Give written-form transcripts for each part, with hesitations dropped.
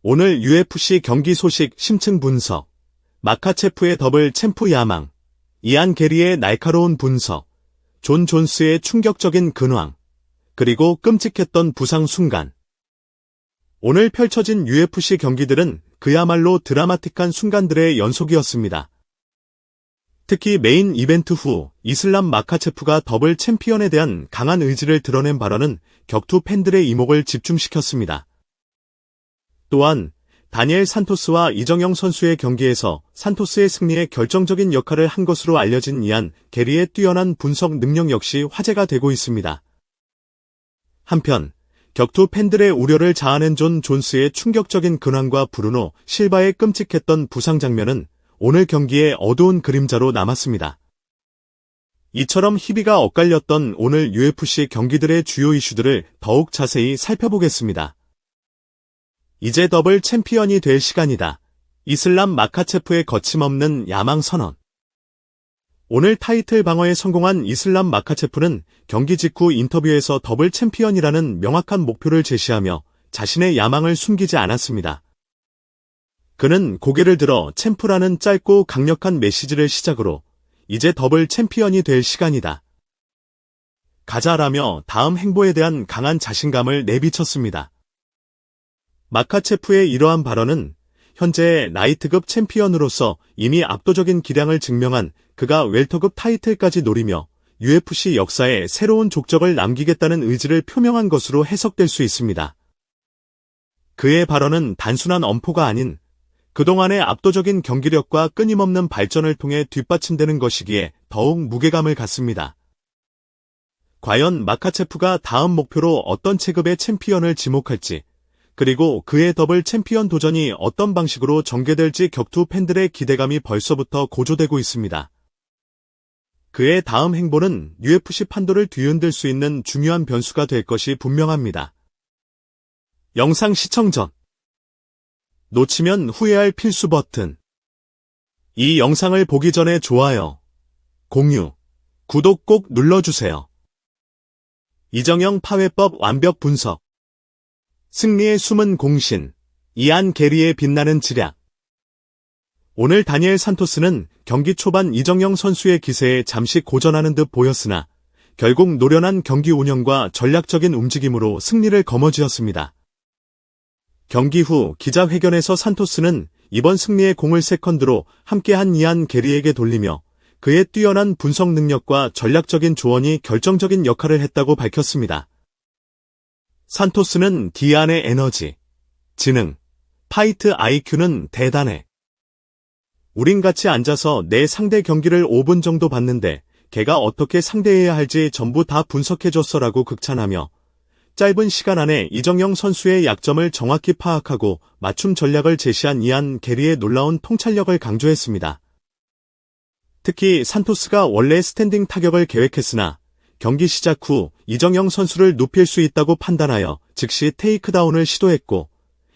오늘 UFC 경기 소식 심층 분석, 마카체프의 더블 챔프 야망, 이안 게리의 날카로운 분석, 존 존스의 충격적인 근황, 그리고 끔찍했던 부상 순간. 오늘 펼쳐진 UFC 경기들은 그야말로 드라마틱한 순간들의 연속이었습니다. 특히 메인 이벤트 후 이슬람 마카체프가 더블 챔피언에 대한 강한 의지를 드러낸 발언은 격투 팬들의 이목을 집중시켰습니다. 또한 다니엘 산토스와 이정영 선수의 경기에서 산토스의 승리에 결정적인 역할을 한 것으로 알려진 이안 게리의 뛰어난 분석 능력 역시 화제가 되고 있습니다. 한편 격투 팬들의 우려를 자아낸 존 존스의 충격적인 근황과 브루노 실바의 끔찍했던 부상 장면은 오늘 경기의 어두운 그림자로 남았습니다. 이처럼 희비가 엇갈렸던 오늘 UFC 경기들의 주요 이슈들을 더욱 자세히 살펴보겠습니다. 이제 더블 챔피언이 될 시간이다. 이슬람 마카체프의 거침없는 야망 선언. 오늘 타이틀 방어에 성공한 이슬람 마카체프는 경기 직후 인터뷰에서 더블 챔피언이라는 명확한 목표를 제시하며 자신의 야망을 숨기지 않았습니다. 그는 고개를 들어 챔프라는 짧고 강력한 메시지를 시작으로 이제 더블 챔피언이 될 시간이다. 가자라며 다음 행보에 대한 강한 자신감을 내비쳤습니다. 마카체프의 이러한 발언은 현재 라이트급 챔피언으로서 이미 압도적인 기량을 증명한 그가 웰터급 타이틀까지 노리며 UFC 역사에 새로운 족적을 남기겠다는 의지를 표명한 것으로 해석될 수 있습니다. 그의 발언은 단순한 엄포가 아닌 그동안의 압도적인 경기력과 끊임없는 발전을 통해 뒷받침되는 것이기에 더욱 무게감을 갖습니다. 과연 마카체프가 다음 목표로 어떤 체급의 챔피언을 지목할지, 그리고 그의 더블 챔피언 도전이 어떤 방식으로 전개될지 격투 팬들의 기대감이 벌써부터 고조되고 있습니다. 그의 다음 행보는 UFC 판도를 뒤흔들 수 있는 중요한 변수가 될 것이 분명합니다. 영상 시청 전 놓치면 후회할 필수 버튼. 이 영상을 보기 전에 좋아요, 공유, 구독 꼭 눌러주세요. 이정영 파회법 완벽 분석. 승리의 숨은 공신, 이안 게리의 빛나는 지략. 오늘 다니엘 산토스는 경기 초반 이정영 선수의 기세에 잠시 고전하는 듯 보였으나 결국 노련한 경기 운영과 전략적인 움직임으로 승리를 거머쥐었습니다. 경기 후 기자회견에서 산토스는 이번 승리의 공을 세컨드로 함께한 이안 게리에게 돌리며 그의 뛰어난 분석 능력과 전략적인 조언이 결정적인 역할을 했다고 밝혔습니다. 산토스는 디안의 에너지, 지능, 파이트 IQ는 대단해. 우린 같이 앉아서 내 상대 경기를 5분 정도 봤는데 걔가 어떻게 상대해야 할지 전부 다 분석해줬어라고 극찬하며 짧은 시간 안에 이정영 선수의 약점을 정확히 파악하고 맞춤 전략을 제시한 이안 게리의 놀라운 통찰력을 강조했습니다. 특히 산토스가 원래 스탠딩 타격을 계획했으나 경기 시작 후 이정영 선수를 눕힐 수 있다고 판단하여 즉시 테이크다운을 시도했고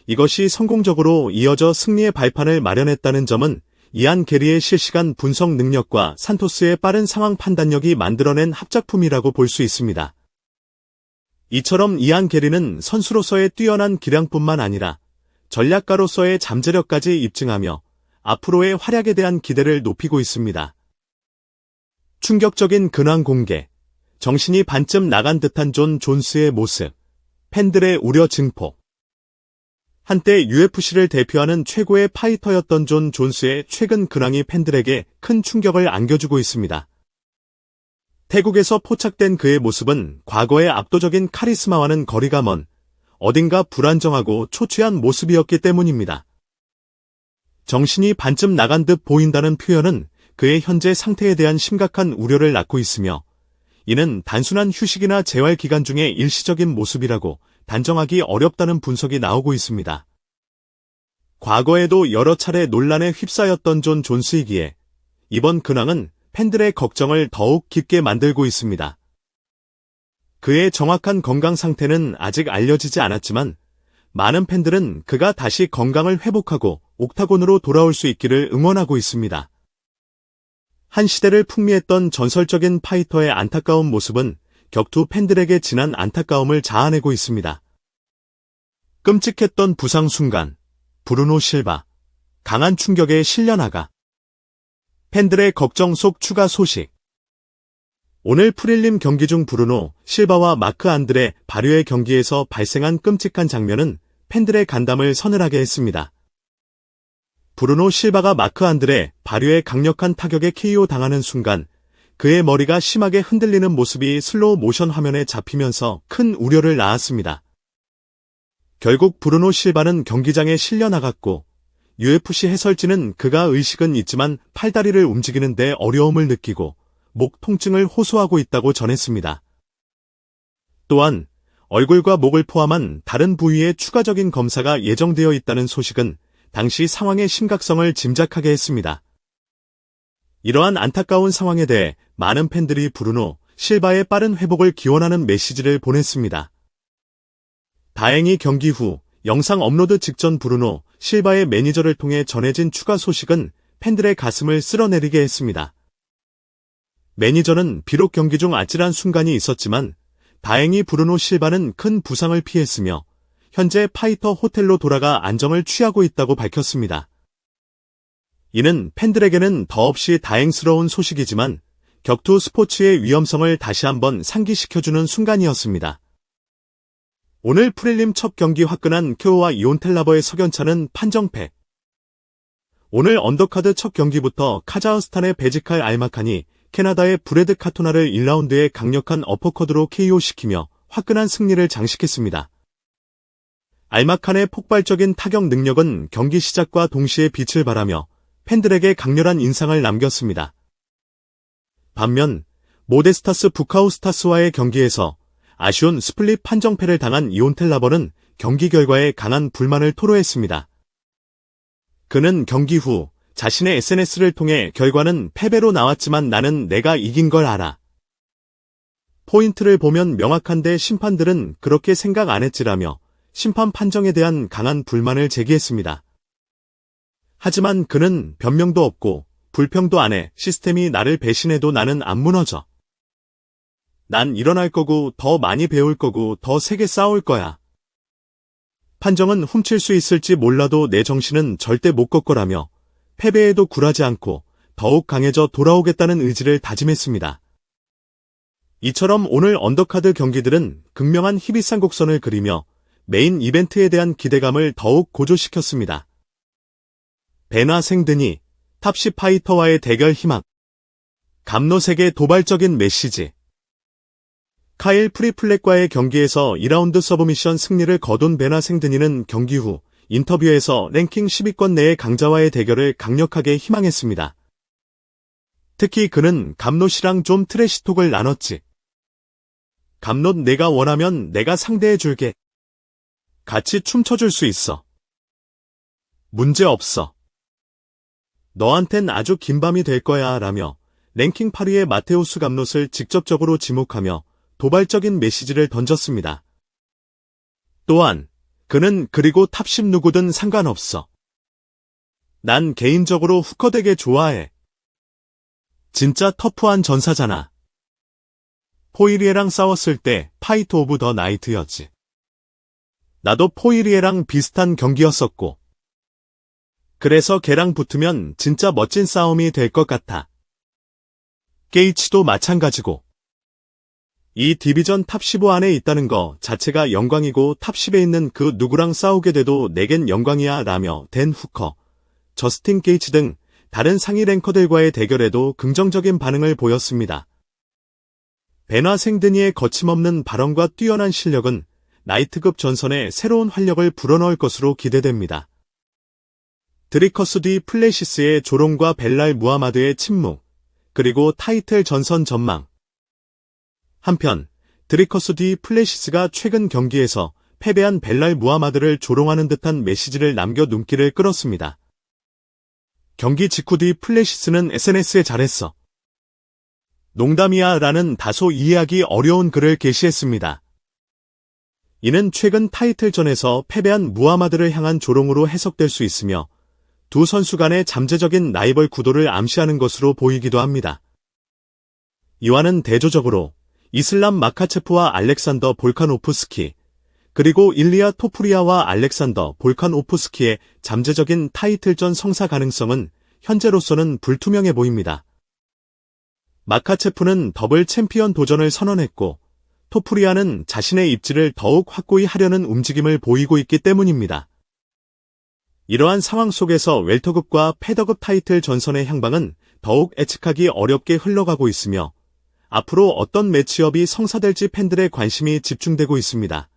이것이 성공적으로 이어져 승리의 발판을 마련했다는 점은 이안 게리의 실시간 분석 능력과 산토스의 빠른 상황 판단력이 만들어낸 합작품이라고 볼 수 있습니다. 이처럼 이안 게리는 선수로서의 뛰어난 기량뿐만 아니라 전략가로서의 잠재력까지 입증하며 앞으로의 활약에 대한 기대를 높이고 있습니다. 충격적인 근황 공개, 정신이 반쯤 나간 듯한 존 존스의 모습, 팬들의 우려 증폭. 한때 UFC를 대표하는 최고의 파이터였던 존 존스의 최근 근황이 팬들에게 큰 충격을 안겨주고 있습니다. 태국에서 포착된 그의 모습은 과거의 압도적인 카리스마와는 거리가 먼 어딘가 불안정하고 초췌한 모습이었기 때문입니다. 정신이 반쯤 나간 듯 보인다는 표현은 그의 현재 상태에 대한 심각한 우려를 낳고 있으며 이는 단순한 휴식이나 재활 기간 중의 일시적인 모습이라고 단정하기 어렵다는 분석이 나오고 있습니다. 과거에도 여러 차례 논란에 휩싸였던 존 존스이기에 이번 근황은 팬들의 걱정을 더욱 깊게 만들고 있습니다. 그의 정확한 건강 상태는 아직 알려지지 않았지만 많은 팬들은 그가 다시 건강을 회복하고 옥타곤으로 돌아올 수 있기를 응원하고 있습니다. 한 시대를 풍미했던 전설적인 파이터의 안타까운 모습은 격투 팬들에게 진한 안타까움을 자아내고 있습니다. 끔찍했던 부상 순간, 브루노 실바. 강한 충격에 실려나가. 팬들의 걱정 속 추가 소식. 오늘 프릴림 경기 중 브루노 실바와 마크 안드레 바류의 경기에서 발생한 끔찍한 장면은 팬들의 간담을 서늘하게 했습니다. 브루노 실바가 마크 안드레 바류의 강력한 타격에 KO 당하는 순간 그의 머리가 심하게 흔들리는 모습이 슬로우 모션 화면에 잡히면서 큰 우려를 낳았습니다. 결국 브루노 실바는 경기장에 실려나갔고 UFC 해설진은 그가 의식은 있지만 팔다리를 움직이는 데 어려움을 느끼고 목 통증을 호소하고 있다고 전했습니다. 또한 얼굴과 목을 포함한 다른 부위에 추가적인 검사가 예정되어 있다는 소식은 당시 상황의 심각성을 짐작하게 했습니다. 이러한 안타까운 상황에 대해 많은 팬들이 브루노 실바의 빠른 회복을 기원하는 메시지를 보냈습니다. 다행히 경기 후 영상 업로드 직전 브루노 실바의 매니저를 통해 전해진 추가 소식은 팬들의 가슴을 쓸어내리게 했습니다. 매니저는 비록 경기 중 아찔한 순간이 있었지만 다행히 브루노 실바는 큰 부상을 피했으며 현재 파이터 호텔로 돌아가 안정을 취하고 있다고 밝혔습니다. 이는 팬들에게는 더없이 다행스러운 소식이지만 격투 스포츠의 위험성을 다시 한번 상기시켜주는 순간이었습니다. 오늘 프릴림 첫 경기 화끈한 쿄와 이온텔라버의 석연차는 판정패. 오늘 언더카드 첫 경기부터 카자흐스탄의 베지칼 알마칸이 캐나다의 브레드 카토나를 1라운드에 강력한 어퍼컷으로 KO시키며 화끈한 승리를 장식했습니다. 알마칸의 폭발적인 타격 능력은 경기 시작과 동시에 빛을 발하며 팬들에게 강렬한 인상을 남겼습니다. 반면 모데스타스 부카우스타스와의 경기에서 아쉬운 스플릿 판정패를 당한 이온텔라버는 경기 결과에 강한 불만을 토로했습니다. 그는 경기 후 자신의 SNS를 통해 결과는 패배로 나왔지만 나는 내가 이긴 걸 알아. 포인트를 보면 명확한데 심판들은 그렇게 생각 안 했지라며 심판 판정에 대한 강한 불만을 제기했습니다. 하지만 그는 변명도 없고 불평도 안 해. 시스템이 나를 배신해도 나는 안 무너져. 난 일어날 거고 더 많이 배울 거고 더 세게 싸울 거야. 판정은 훔칠 수 있을지 몰라도 내 정신은 절대 못 꺾어라며 패배에도 굴하지 않고 더욱 강해져 돌아오겠다는 의지를 다짐했습니다. 이처럼 오늘 언더카드 경기들은 극명한 희비상 곡선을 그리며 메인 이벤트에 대한 기대감을 더욱 고조시켰습니다. 베나 생드니, 탑10 파이터와의 대결 희망. 감노색의 도발적인 메시지. 카일 프리플렉과의 경기에서 2라운드 서브미션 승리를 거둔 베나 생드니는 경기 후 인터뷰에서 랭킹 10위권 내의 강자와의 대결을 강력하게 희망했습니다. 특히 그는 감노씨랑 좀 트래시톡을 나눴지. 감노 내가 원하면 내가 상대해줄게. 같이 춤춰줄 수 있어. 문제 없어. 너한텐 아주 긴 밤이 될 거야 라며 랭킹 8위의 마테우스 감롯을 직접적으로 지목하며 도발적인 메시지를 던졌습니다. 또한 그는 그리고 탑10 누구든 상관없어. 난 개인적으로 후커 되게 좋아해. 진짜 터프한 전사잖아. 포이리에랑 싸웠을 때 파이트 오브 더 나이트였지. 나도 포이리에랑 비슷한 경기였었고. 그래서 걔랑 붙으면 진짜 멋진 싸움이 될 것 같아. 게이츠도 마찬가지고. 이 디비전 탑15 안에 있다는 거 자체가 영광이고 탑10에 있는 그 누구랑 싸우게 돼도 내겐 영광이야 라며 댄 후커, 저스틴 게이츠 등 다른 상위 랭커들과의 대결에도 긍정적인 반응을 보였습니다. 베나 생드니의 거침없는 발언과 뛰어난 실력은 나이트급 전선에 새로운 활력을 불어넣을 것으로 기대됩니다. 드리커스 디 플레시스의 조롱과 벨랄 무하마드의 침묵, 그리고 타이틀 전선 전망. 한편 드리커스 디 플레시스가 최근 경기에서 패배한 벨랄 무하마드를 조롱하는 듯한 메시지를 남겨 눈길을 끌었습니다. 경기 직후 디 플레시스는 SNS에 잘했어. 농담이야 라는 다소 이해하기 어려운 글을 게시했습니다. 이는 최근 타이틀전에서 패배한 무하마드를 향한 조롱으로 해석될 수 있으며 두 선수 간의 잠재적인 라이벌 구도를 암시하는 것으로 보이기도 합니다. 이와는 대조적으로 이슬람 마카체프와 알렉산더 볼카노프스키, 그리고 일리아 토푸리아와 알렉산더 볼카노프스키의 잠재적인 타이틀전 성사 가능성은 현재로서는 불투명해 보입니다. 마카체프는 더블 챔피언 도전을 선언했고 토푸리아는 자신의 입지를 더욱 확고히 하려는 움직임을 보이고 있기 때문입니다. 이러한 상황 속에서 웰터급과 패더급 타이틀 전선의 향방은 더욱 예측하기 어렵게 흘러가고 있으며 앞으로 어떤 매치업이 성사될지 팬들의 관심이 집중되고 있습니다.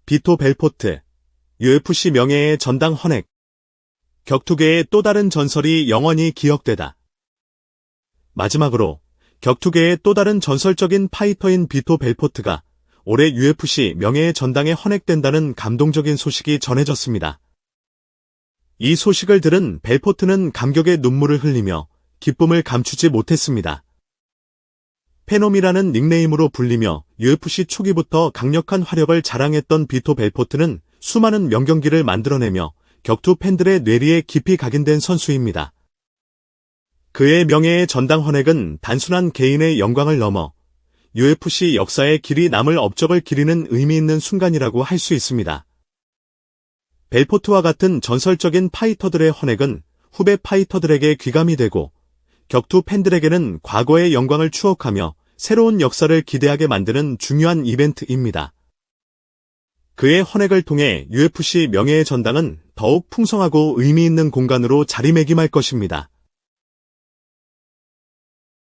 비토 벨포트, UFC 명예의 전당 헌액, 격투계의 또 다른 전설이 영원히 기억되다. 마지막으로 격투계의 또 다른 전설적인 파이터인 비토 벨포트가 올해 UFC 명예의 전당에 헌액된다는 감동적인 소식이 전해졌습니다. 이 소식을 들은 벨포트는 감격의 눈물을 흘리며 기쁨을 감추지 못했습니다. 페놈이라는 닉네임으로 불리며 UFC 초기부터 강력한 화력을 자랑했던 비토 벨포트는 수많은 명경기를 만들어내며 격투 팬들의 뇌리에 깊이 각인된 선수입니다. 그의 명예의 전당 헌액은 단순한 개인의 영광을 넘어 UFC 역사에 길이 남을 업적을 기리는 의미 있는 순간이라고 할 수 있습니다. 벨포트와 같은 전설적인 파이터들의 헌액은 후배 파이터들에게 귀감이 되고 격투 팬들에게는 과거의 영광을 추억하며 새로운 역사를 기대하게 만드는 중요한 이벤트입니다. 그의 헌액을 통해 UFC 명예의 전당은 더욱 풍성하고 의미 있는 공간으로 자리매김할 것입니다.